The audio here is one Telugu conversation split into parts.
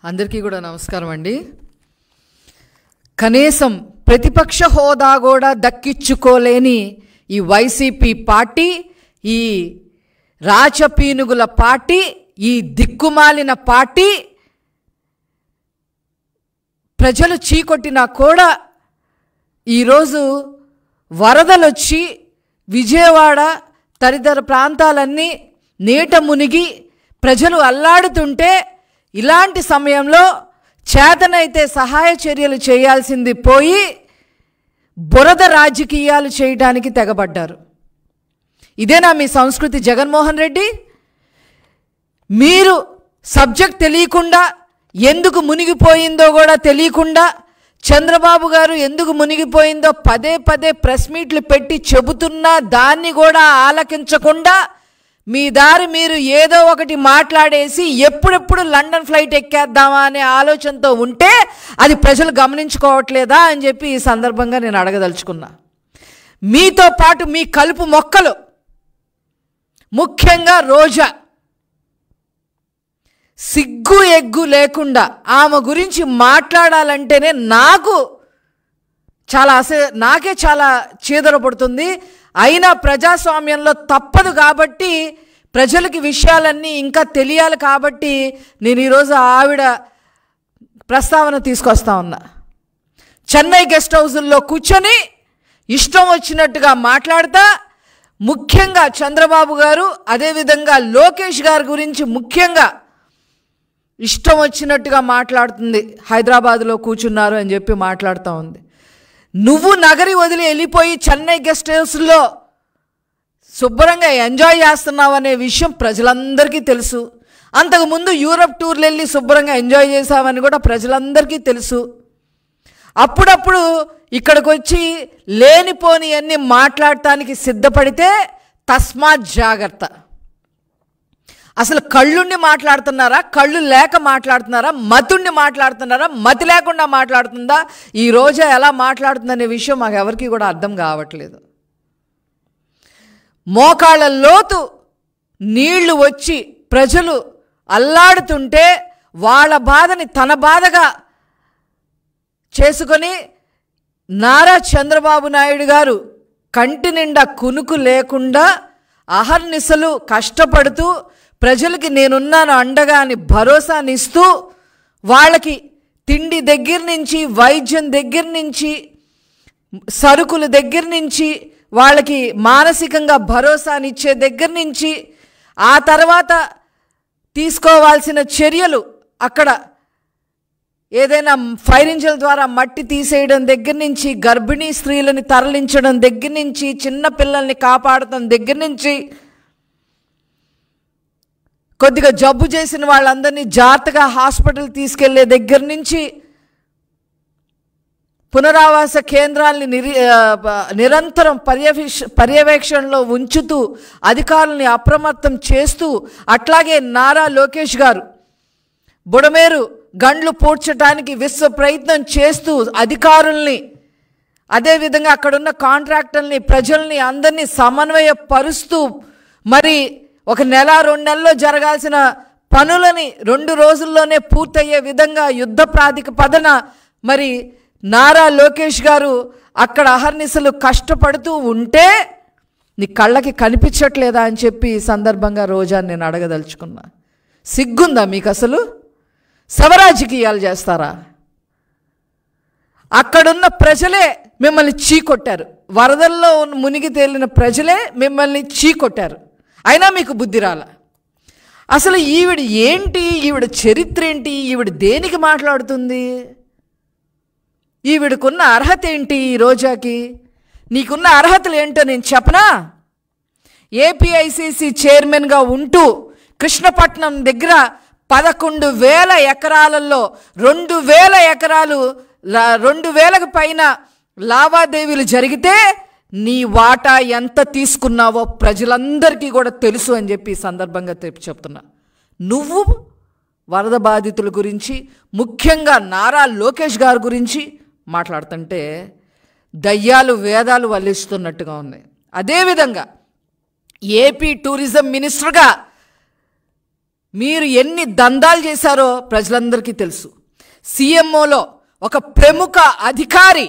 అందరికీ కూడా నమస్కారం అండి. కనీసం ప్రతిపక్ష హోదా కూడా దక్కించుకోలేని ఈ వైసీపీ పార్టీ, ఈ రాచపీనుగుల పార్టీ, ఈ దిక్కుమాలిన పార్టీ ప్రజలు చీకొట్టినా కూడా ఈరోజు వరదలొచ్చి విజయవాడ తదితర ప్రాంతాలన్నీ నీట మునిగి ప్రజలు అల్లాడుతుంటే ఇలాంటి సమయంలో చేతనైతే సహాయ చర్యలు చేయాల్సింది పోయి బురద రాజకీయాలు చేయడానికి తెగబడ్డారు. ఇదేనా మీ సంస్కృతి జగన్మోహన్ రెడ్డి? మీరు సబ్జెక్ట్ తెలియకుండా, ఎందుకు మునిగిపోయిందో కూడా తెలియకుండా, చంద్రబాబు గారు ఎందుకు మునిగిపోయిందో పదే పదే ప్రెస్ మీట్లు పెట్టి చెబుతున్నా దాన్ని కూడా ఆలకించకుండా మీ దారి మీరు ఏదో ఒకటి మాట్లాడేసి ఎప్పుడెప్పుడు లండన్ ఫ్లైట్ ఎక్కేద్దామా అనే ఆలోచనతో ఉంటే అది ప్రజలు గమనించుకోవట్లేదా అని చెప్పి ఈ సందర్భంగా నేను అడగదలుచుకున్నా. మీతో పాటు మీ కలుపు మొక్కలు, ముఖ్యంగా రోజా, సిగ్గు ఎగ్గు లేకుండా ఆమె గురించి మాట్లాడాలంటేనే నాకే చాలా చీదరపడుతుంది. అయినా ప్రజాస్వామ్యంలో తప్పదు కాబట్టి, ప్రజలకి విషయాలన్నీ ఇంకా తెలియాలి కాబట్టి నేను ఈరోజు ఆవిడ ప్రస్తావన తీసుకొస్తా ఉన్నా. చెన్నై గెస్ట్ హౌజుల్లో కూర్చొని ఇష్టం వచ్చినట్టుగా మాట్లాడతా, ముఖ్యంగా చంద్రబాబు గారు అదేవిధంగా లోకేష్ గారి గురించి ముఖ్యంగా ఇష్టం వచ్చినట్టుగా మాట్లాడుతుంది. హైదరాబాద్లో కూర్చున్నారు అని చెప్పి మాట్లాడుతూ ఉంది. నువ్వు నగరి వదిలి వెళ్ళిపోయి చెన్నై గెస్ట్ హౌస్లో శుభ్రంగా ఎంజాయ్ చేస్తున్నావు అనే విషయం ప్రజలందరికీ తెలుసు. అంతకుముందు యూరప్ టూర్లు వెళ్ళి శుభ్రంగా ఎంజాయ్ చేసావని కూడా ప్రజలందరికీ తెలుసు. అప్పుడప్పుడు ఇక్కడికి వచ్చి లేనిపోని అన్ని మాట్లాడటానికి సిద్ధపడితే తస్మాత్ జాగ్రత్త. అసలు కళ్ళుండి మాట్లాడుతున్నారా, కళ్ళు లేక మాట్లాడుతున్నారా, మతుండి మాట్లాడుతున్నారా, మతి లేకుండా మాట్లాడుతుందా, ఈ రోజా ఎలా మాట్లాడుతుందనే విషయం మాకు ఎవరికి కూడా అర్థం కావట్లేదు. మోకాళ్ళ లోతు నీళ్లు వచ్చి ప్రజలు అల్లాడుతుంటే వాళ్ళ బాధని తన బాధగా చేసుకొని నారా చంద్రబాబు నాయుడు గారు కంటి నిండా కునుకు లేకుండా అహర్నిశలు కష్టపడుతూ ప్రజలకి నేనున్నాను అండగా అని భరోసానిస్తూ వాళ్ళకి తిండి దగ్గర నుంచి, వైద్యం దగ్గర నుంచి, సరుకుల దగ్గర నుంచి, వాళ్ళకి మానసికంగా భరోసానిచ్చే దగ్గర నుంచి, ఆ తర్వాత తీసుకోవాల్సిన చర్యలు, అక్కడ ఏదైనా ఫైర్ ఇంజిన్ ద్వారా మట్టి తీసేయడం దగ్గర నుంచి, గర్భిణీ స్త్రీలని తరలించడం దగ్గర నుంచి, చిన్న పిల్లల్ని కాపాడటం దగ్గర నుంచి, కొద్దిగా జబ్బు చేసిన వాళ్ళందరినీ జాగ్రత్తగా హాస్పిటల్ తీసుకెళ్లే దగ్గర నుంచి, పునరావాస కేంద్రాలని నిరంతరం పర్యవేక్షణలో ఉంచుతూ అధికారులని అప్రమత్తం చేస్తూ, అట్లాగే నారా లోకేష్ గారు బుడమేరు గండ్లు పూడ్చడానికి విశ్వ ప్రయత్నం చేస్తూ అధికారుల్ని, అదేవిధంగా అక్కడున్న కాంట్రాక్టర్ని, ప్రజల్ని అందరినీ సమన్వయపరుస్తూ మరి 1 నెల 2 నెలల్లో జరగాల్సిన పనులని 2 రోజుల్లోనే పూర్తయ్యే విధంగా యుద్ధ ప్రాతిపదికన మరి నారా లోకేష్ గారు అక్కడ అహర్నిశలు కష్టపడుతూ ఉంటే నీ కళ్ళకి కనిపించట్లేదా అని చెప్పి ఈ సందర్భంగా రోజా నేను అడగదలుచుకున్నా. సిగ్గుందా మీకు? అసలు శవరాజకీయాలు చేస్తారా? అక్కడున్న ప్రజలే మిమ్మల్ని చీకొట్టారు. వరదల్లో మునిగి తేలిన ప్రజలే మిమ్మల్ని చీకొట్టారు. అయినా మీకు బుద్ధి రాల. అసలు ఈవిడ ఏంటి, ఈవిడ చరిత్ర ఏంటి, ఈవిడ దేనికి మాట్లాడుతుంది, ఈవిడకున్న అర్హత ఏంటి? ఈ రోజాకి నీకున్న అర్హతలు ఏంటో నేను చెప్పనా? ఏపీఐసిసి చైర్మన్గా ఉంటూ కృష్ణపట్నం దగ్గర 11,000 ఎకరాలలో 2,000 ఎకరాలు 2,000కు పైన లావాదేవీలు జరిగితే నీ వాటా ఎంత తీసుకున్నావో ప్రజలందరికీ కూడా తెలుసు అని చెప్పి ఈ సందర్భంగా చెప్తున్నా. నువ్వు వరద బాధితుల గురించి, ముఖ్యంగా నారా లోకేష్ గారి గురించి మాట్లాడుతుంటే దయ్యాలు వేదాలు వల్లిస్తున్నట్టుగా ఉంది. అదేవిధంగా ఏపీ టూరిజం మినిస్టర్గా మీరు ఎన్ని దందాలు చేశారో ప్రజలందరికీ తెలుసు. సీఎంఓలో ఒక ప్రముఖ అధికారి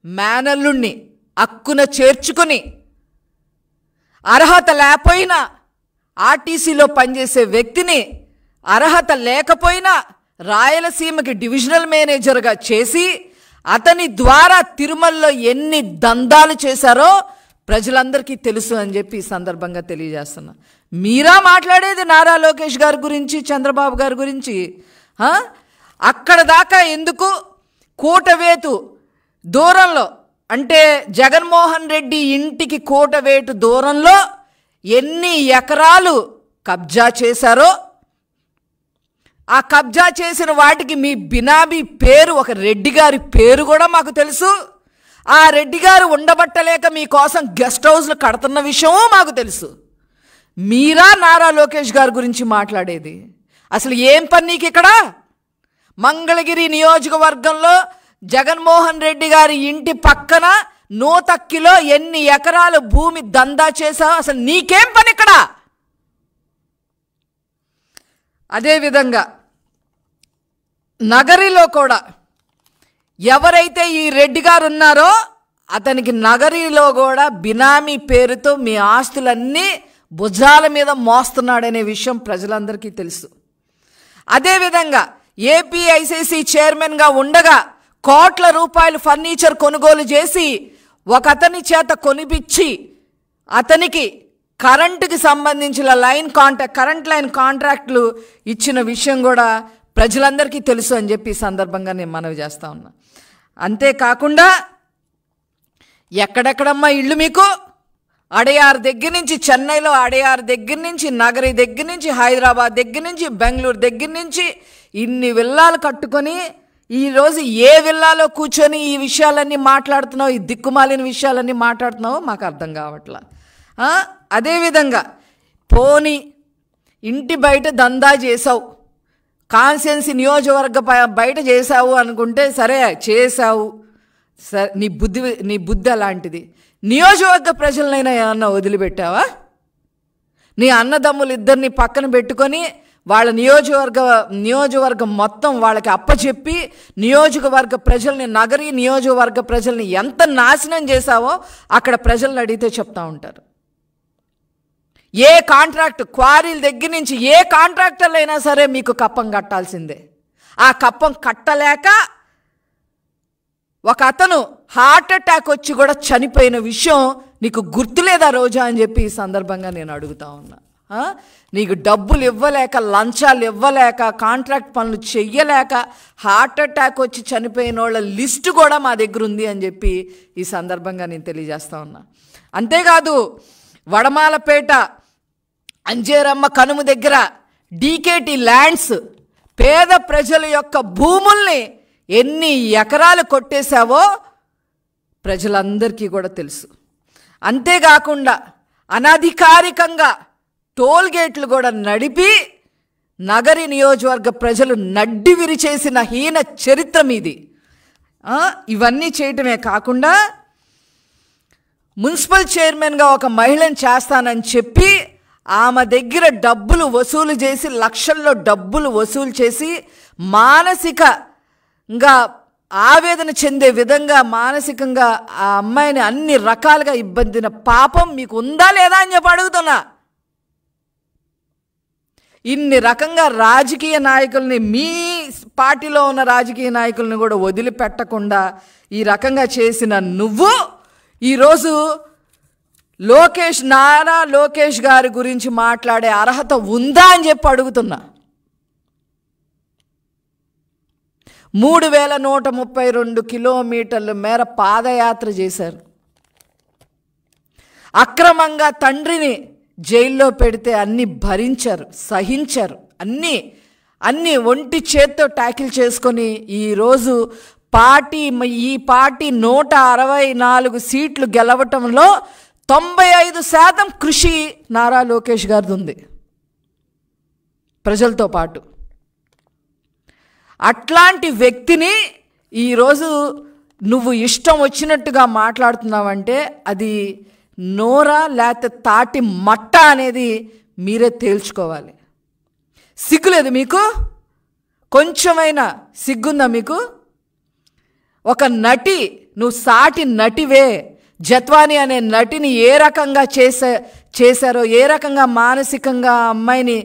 మేనల్లుణ్ణి అక్కున చేర్చుకుని అర్హత లేకపోయినా ఆర్టీసీలో పనిచేసే వ్యక్తిని అర్హత లేకపోయినా రాయలసీమకి డివిజనల్ మేనేజర్గా చేసి అతని ద్వారా తిరుమలలో ఎన్ని దందాలు చేశారో ప్రజలందరికీ తెలుసు అని చెప్పి ఈ సందర్భంగా తెలియజేస్తున్నా. మీరా మాట్లాడేది నారా లోకేష్ గారి గురించి, చంద్రబాబు గారి గురించి? అక్కడ దాకా ఎందుకు? కూటవేటు దూరంలో, అంటే జగన్మోహన్ రెడ్డి ఇంటికి కూటవేటు దూరంలో ఎన్ని ఎకరాలు కబ్జా చేశారో, ఆ కబ్జా చేసిన వాటికి మీ బినామీ పేరు, ఒక రెడ్డి గారి పేరు కూడా మాకు తెలుసు. ఆ రెడ్డి గారు ఉండబట్టలేక మీకోసం గెస్ట్ హౌస్లు కడుతున్న విషయమూ మాకు తెలుసు. మీరా నారా లోకేష్ గారి గురించి మాట్లాడేది? అసలు ఏం పని నీకు ఇక్కడ? మంగళగిరి నియోజకవర్గంలో జగన్మోహన్ రెడ్డి గారి ఇంటి పక్కన నూతక్కిలో ఎన్ని ఎకరాలు భూమి దందా చేశావు? అసలు నీకేం పని ఇక్కడ? అదేవిధంగా నగరిలో కూడా ఎవరైతే ఈ రెడ్డి గారు ఉన్నారో అతనికి నగరిలో కూడా బినామీ పేరుతో మీ ఆస్తులన్నీ భుజాల మీద మోస్తున్నాడనే విషయం ప్రజలందరికీ తెలుసు. అదేవిధంగా ఏపీఐసీసీ చైర్మన్గా ఉండగా కోట్ల రూపాయలు ఫర్నిచర్ కొనుగోలు చేసి ఒక అతని చేత కొనిపించి అతనికి కరెంటుకి సంబంధించిన కరెంట్ లైన్ కాంట్రాక్టులు ఇచ్చిన విషయం కూడా ప్రజలందరికీ తెలుసు అని చెప్పి ఈ సందర్భంగా నేను మనవి చేస్తా ఉన్నా. అంతేకాకుండా ఎక్కడెక్కడమ్మా ఇళ్ళు మీకు? అడయార్ దగ్గర నుంచి, చెన్నైలో అడయార్ దగ్గర నుంచి, నగరి దగ్గర నుంచి, హైదరాబాద్ దగ్గర నుంచి, బెంగళూరు దగ్గర నుంచి ఇన్ని విల్లాలు కట్టుకొని ఈరోజు ఏ విల్లాలో కూర్చొని ఈ విషయాలన్నీ మాట్లాడుతున్నావు, ఈ దిక్కుమాలిన విషయాలన్నీ మాట్లాడుతున్నావో మాకు అర్థం కావట్లా. అదేవిధంగా పోనీ ఇంటి బయట దందా చేసావు, కాన్స్టిట్యున్సీ నియోజకవర్గ బయట చేసావు అనుకుంటే సరే చేసావు, సరే నీ బుద్ధి అలాంటిది. నియోజకవర్గ ప్రజలనైనా ఏమన్నా వదిలిపెట్టావా? నీ అన్నదమ్ములు ఇద్దరిని పక్కన పెట్టుకొని వాళ్ళ నియోజకవర్గం మొత్తం వాళ్ళకి అప్పచెప్పి నియోజకవర్గ ప్రజల్ని, నగరీ నియోజకవర్గ ప్రజల్ని ఎంత నాశనం చేశావో అక్కడ ప్రజలను అడిగితే చెప్తా ఉంటారు. ఏ కాంట్రాక్ట్, క్వారీల దగ్గర నుంచి ఏ కాంట్రాక్టర్లు అయినా సరే మీకు కప్పం కట్టాల్సిందే. ఆ కప్పం కట్టలేక ఒక అతను హార్ట్ అటాక్ వచ్చి కూడా చనిపోయిన విషయం నీకు గుర్తులేదా రోజా అని చెప్పి ఈ సందర్భంగా నేను అడుగుతా ఉన్నా. నీకు డబ్బులు ఇవ్వలేక, లంచాలు ఇవ్వలేక, కాంట్రాక్ట్ పనులు చెయ్యలేక హార్ట్ అటాక్ వచ్చి చనిపోయిన వాళ్ళ లిస్టు కూడా మా దగ్గర ఉంది అని చెప్పి ఈ సందర్భంగా నేను తెలియజేస్తా ఉన్నా. అంతేకాదు వడమాలపేట అంజేరమ్మ కనుమ దగ్గర డీకేటీ ల్యాండ్స్, పేద ప్రజల యొక్క భూముల్ని ఎన్ని ఎకరాలు కొట్టేశావో ప్రజలందరికీ కూడా తెలుసు. అంతేకాకుండా అనధికారికంగా టోల్ గేట్లు కూడా నడిపి నగరి నియోజకవర్గ ప్రజలు నడ్డి విరిచేసిన హీన చరిత్ర మీది. ఇవన్నీ చేయటమే కాకుండా మున్సిపల్ చైర్మన్గా ఒక మహిళను చేస్తానని చెప్పి ఆమె దగ్గర డబ్బులు వసూలు చేసి, లక్షల్లో డబ్బులు వసూలు చేసి మానసికంగా ఆవేదన చెందే విధంగా మానసికంగా ఆ అమ్మాయిని అన్ని రకాలుగా ఇబ్బందిన పాపం మీకు ఉందా లేదా అని చెప్పి అడుగుతున్నా. ఇన్ని రకంగా రాజకీయ నాయకుల్ని, మీ పార్టీలో ఉన్న రాజకీయ నాయకుల్ని కూడా వదిలిపెట్టకుండా ఈ రకంగా చేసిన నువ్వు ఈరోజు నారా లోకేష్ గారి గురించి మాట్లాడే అర్హత ఉందా అని చెప్పి అడుగుతున్నా. 3132 కిలోమీటర్ల మేర పాదయాత్ర చేశారు. అక్రమంగా తండ్రిని జైల్లో పెడితే అన్ని భరించారు, సహించారు, అన్నీ ఒంటి చేత్తో ట్యాకిల్ చేసుకొని ఈరోజు ఈ పార్టీ 164 సీట్లు గెలవటంలో 95% కృషి నారా లోకేష్ గారిది ఉంది ప్రజలతో పాటు. అట్లాంటి వ్యక్తిని ఈరోజు నువ్వు ఇష్టం వచ్చినట్టుగా మాట్లాడుతున్నావంటే అది నోరా లేకపోతే తాటి మట్ట అనేది మీరే తేల్చుకోవాలి. సిగ్గులేదు మీకు? కొంచెమైనా సిగ్గుందా మీకు? ఒక నటి, నువ్వు సాటి నటివే. జత్వాని అనే నటిని ఏ రకంగా చేశారో, ఏ రకంగా మానసికంగా అమ్మాయిని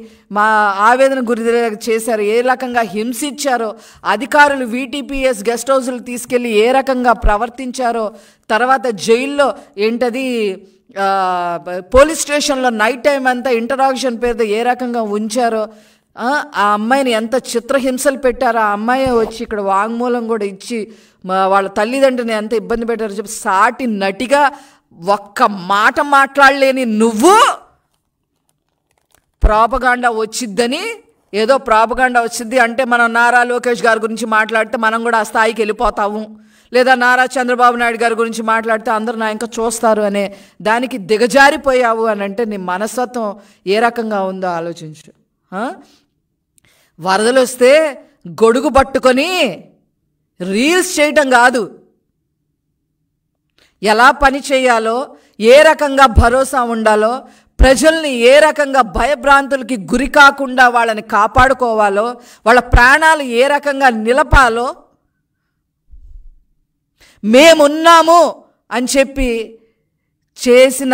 ఆవేదన గురి చేశారో, ఏ రకంగా హింసించారో, అధికారులు VTPS గెస్ట్ హౌస్లు తీసుకెళ్ళి ఏ రకంగా ప్రవర్తించారో, తర్వాత జైల్లో ఏంటది పోలీస్ స్టేషన్లో నైట్ టైం అంతా ఇంటరాక్షన్ పేరుతో ఏ రకంగా ఉంచారో, ఆ అమ్మాయిని ఎంత చిత్రహింసలు పెట్టారో, ఆ అమ్మాయి వచ్చి ఇక్కడ వాంగ్మూలం కూడా ఇచ్చి వాళ్ళ తల్లిదండ్రుని ఎంత ఇబ్బంది పెట్టారో చెప్పి సాటి నటిగా ఒక్క మాట మాట్లాడలేని నువ్వు ప్రాపగాండా వచ్చిద్దని, ఏదో ప్రాపగాండా వచ్చింది అంటే మనం నారా లోకేష్ గారి గురించి మాట్లాడితే మనం కూడా ఆ స్థాయికి వెళ్ళిపోతాము, లేదా నారా చంద్రబాబు నాయుడు గారి గురించి మాట్లాడితే అందరూ నా ఇంకా చూస్తారు అనే దానికి దిగజారిపోయావు అని అంటే నీ మనస్తత్వం ఏ రకంగా ఉందో ఆలోచించు. వరదలు వస్తే గొడుగు పట్టుకొని రీల్స్ చేయటం కాదు, ఎలా పని చేయాలో, ఏ రకంగా భరోసా ఉండాలో, ప్రజల్ని ఏ రకంగా భయభ్రాంతులకి గురి కాకుండా వాళ్ళని కాపాడుకోవాలో, వాళ్ళ ప్రాణాలు ఏ రకంగా నిలపాలో మేమున్నాము అని చెప్పి చేసిన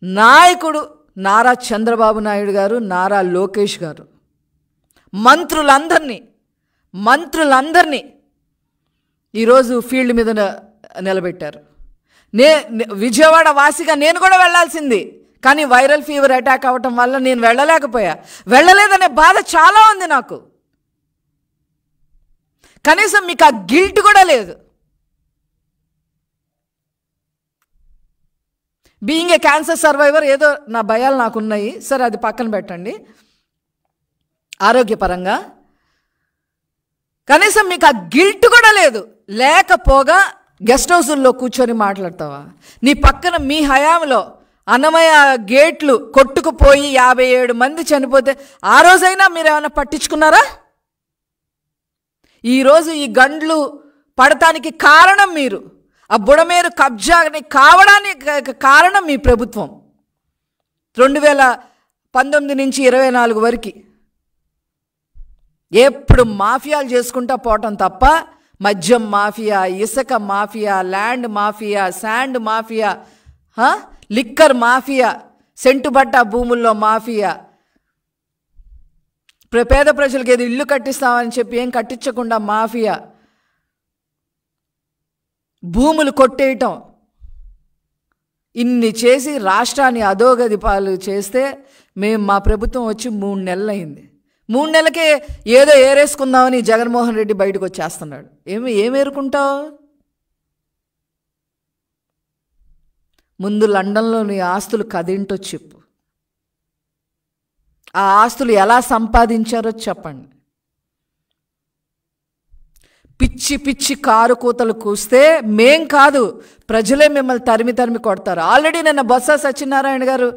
నాయకుడు నారా చంద్రబాబు నాయుడు గారు, నారా లోకేష్ గారు. మంత్రులందరినీ ఈరోజు ఫీల్డ్ మీద నిలబెట్టారు. విజయవాడ వాసిగా నేను కూడా వెళ్ళాల్సింది, కానీ వైరల్ ఫీవర్ అటాక్ అవ్వటం వల్ల నేను వెళ్ళలేదనే బాధ చాలా ఉంది నాకు. కనీసం మీకు ఆ గిల్ట్ కూడా లేదు. బీయింగ్ ఏ క్యాన్సర్ సర్వైవర్ ఏదో నా భయాలు నాకున్నాయి, సరే అది పక్కన పెట్టండి. ఆరోగ్యపరంగా కనీసం మీకు ఆ గిల్ట్ కూడా లేదు. లేకపోగా గెస్ట్ హౌసుల్లో కూర్చొని మాట్లాడతావా? నీ పక్కన మీ హయాంలో అన్నమయ్య గేట్లు కొట్టుకుపోయి 57 మంది చనిపోతే ఆ రోజైనా మీరు ఏమైనా పట్టించుకున్నారా? ఈరోజు ఈ గండ్లు పడటానికి కారణం మీరు, ఆ బుడమేరు కబ్జాని కావడానికి కారణం మీ ప్రభుత్వం. 2019 నుంచి 24 వరకు ఎప్పుడు మాఫియాలు చేసుకుంటా పోవటం తప్ప మద్యం మాఫియా, ఇసుక mafia, land mafia, sand mafia, liquor mafia, సెంటుబట్ట భూముల్లో మాఫియా, పేద ప్రజలకు ఏదో ఇల్లు కట్టిస్తామని చెప్పి ఏం కట్టించకుండా మాఫియా, భూములు కొట్టేయటం, ఇన్ని చేసి రాష్ట్రాన్ని అధోగతి పాలు చేస్తే మా ప్రభుత్వం వచ్చి 3 నెలలు అయింది. 3 నెలలకే ఏదో ఏరేసుకుందామని జగన్మోహన్ రెడ్డి బయటకు వచ్చేస్తున్నాడు. ఏమేరుకుంటావు? ముందు లండన్లో నీ ఆస్తులు కదేంటో చెప్పు, ఆ ఆస్తులు ఎలా సంపాదించారో చెప్పండి. పిచ్చి కారు కూతలు కూస్తే మేం కాదు, ప్రజలే మిమ్మల్ని తరిమి కొడతారు. ఆల్రెడీ నిన్న బొత్స సత్యనారాయణ గారు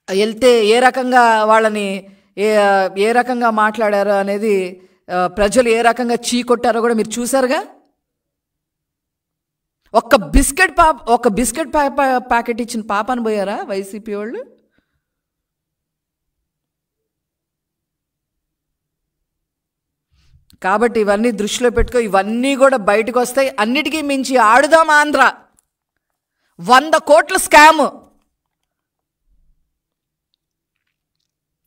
వెళ్తే ఏ రకంగా వాళ్ళని ఏ రకంగా మాట్లాడారో అనేది, ప్రజలు ఏ రకంగా చీకొట్టారో కూడా మీరు చూసారుగా. ఒక బిస్కెట్ ప్యాకెట్ ఇచ్చిన పాపని పోయారా వైసీపీ వాళ్ళు? కాబట్టి ఇవన్నీ దృష్టిలో పెట్టుకో, ఇవన్నీ కూడా బయటకు వస్తాయి. అన్నిటికీ మించి ఆడుదాం ఆంధ్ర 100 కోట్ల స్కామ్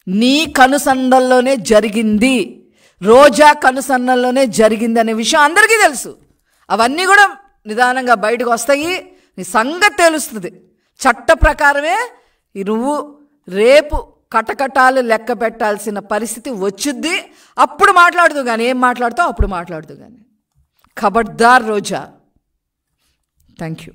నీ కనుసన్నల్లోనే జరిగింది, రోజా కనుసన్నల్లోనే జరిగింది అనే విషయం అందరికీ తెలుసు. అవన్నీ కూడా నిదానంగా బయటకు వస్తాయి, నీ సంగతి తెలుస్తుంది. చట్ట ప్రకారమే నువ్వు రేపు కటకటాలు లెక్క పెట్టాల్సిన పరిస్థితి వచ్చుద్ది. అప్పుడు మాట్లాడుతూ కానీ, ఏం మాట్లాడుతావు అప్పుడు మాట్లాడుతూ కానీ. ఖబర్దార్ రోజా. Thank you.